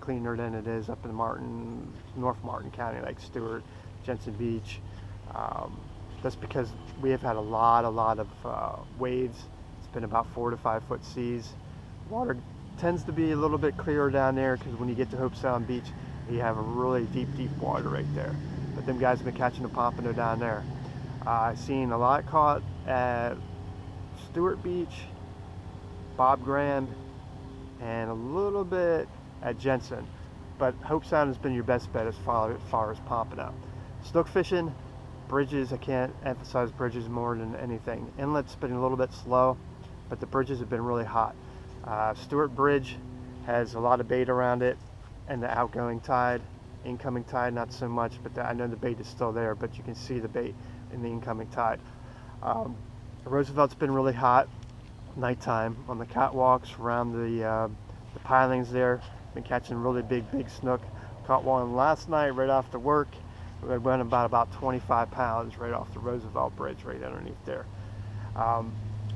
cleaner than it is up in North Martin County, like Stewart, Jensen Beach. That's because we have had a lot of waves. It's been about 4 to 5 foot seas. Water tends to be a little bit clearer down there because when you get to Hobe Sound Beach, you have a really deep water right there. But them guys have been catching the pompano down there. I've seen a lot caught at Stewart Beach, Bob Graham, and a little bit at Jensen. But Hobe Sound has been your best bet as far as pompano. Snook fishing, bridges, I can't emphasize bridges more than anything. Inlet's been a little bit slow, but the bridges have been really hot. Stewart Bridge has a lot of bait around it, and the outgoing tide. Incoming tide, not so much, but I know the bait is still there, but you can see the bait in the incoming tide. Roosevelt's been really hot nighttime on the catwalks around the pilings there. Been catching really big snook. Caught one last night right off the work. It went about 25 pounds right off the Roosevelt Bridge right underneath there.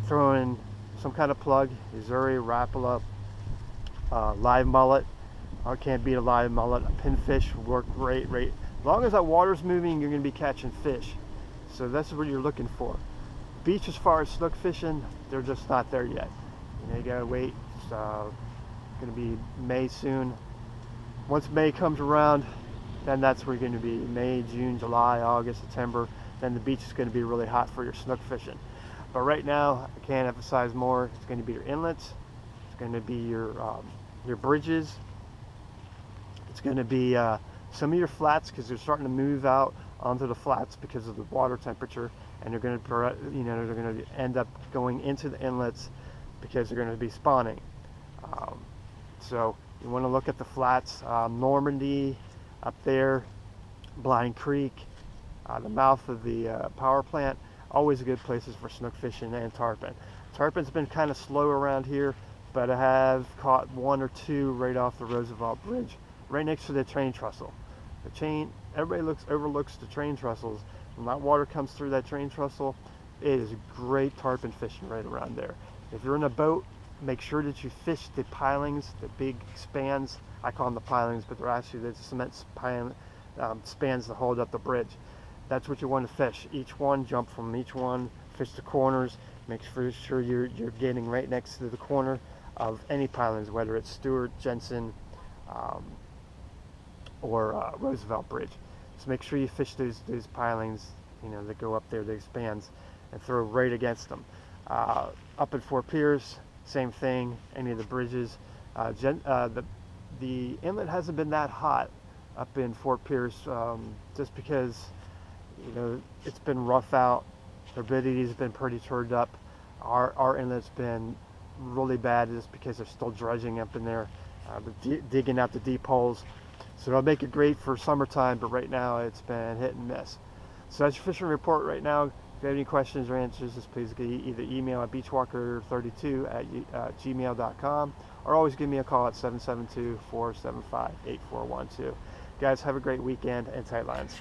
Throw in some kind of plug, Uzuri, Rapala, live mullet. I can't beat a live mullet. A pinfish work great. As long as that water's moving, you're going to be catching fish. So that's what you're looking for. Beach, as far as snook fishing, they're just not there yet. You gotta wait. It's going to be May soon. Once May comes around, then that's where you're going to be. May, June, July, August, September. Then the beach is going to be really hot for your snook fishing. But right now, I can't emphasize more. It's going to be your inlets. It's going to be your bridges. It's going to be some of your flats, because they're starting to move out onto the flats because of the water temperature, and they're going to end up going into the inlets because they're going to be spawning. So you want to look at the flats. Normandy up there, Blind Creek, the mouth of the power plant, always good places for snook fishing and tarpon. Tarpon's been kind of slow around here, but I have caught 1 or 2 right off the Roosevelt Bridge, right next to the train trestle. Everybody overlooks the train trestles. When that water comes through that train trestle, it is great tarpon fishing right around there. If you're in a boat, make sure that you fish the pilings, the big spans. I call them the pilings, but they're actually the cement spans that hold up the bridge. That's what you want to fish. Each one, jump from each one, fish the corners. Make sure you're getting right next to the corner of any pilings, whether it's Stewart, Jensen, or Roosevelt Bridge. So make sure you fish those pilings, that go up there, those spans, and throw right against them. Up at Fort Pierce, same thing. Any of the bridges. The inlet hasn't been that hot up in Fort Pierce, just because it's been rough out. Turbidity's been pretty turned up. Our inlet's been really bad just because they're still dredging up in there, digging out the deep holes. So it'll make it great for summertime, but right now it's been hit and miss. So that's your fishing report right now. If you have any questions or answers, just please either email at beachwalker32@gmail.com, or always give me a call at 772-475-8412. Guys, have a great weekend and tight lines.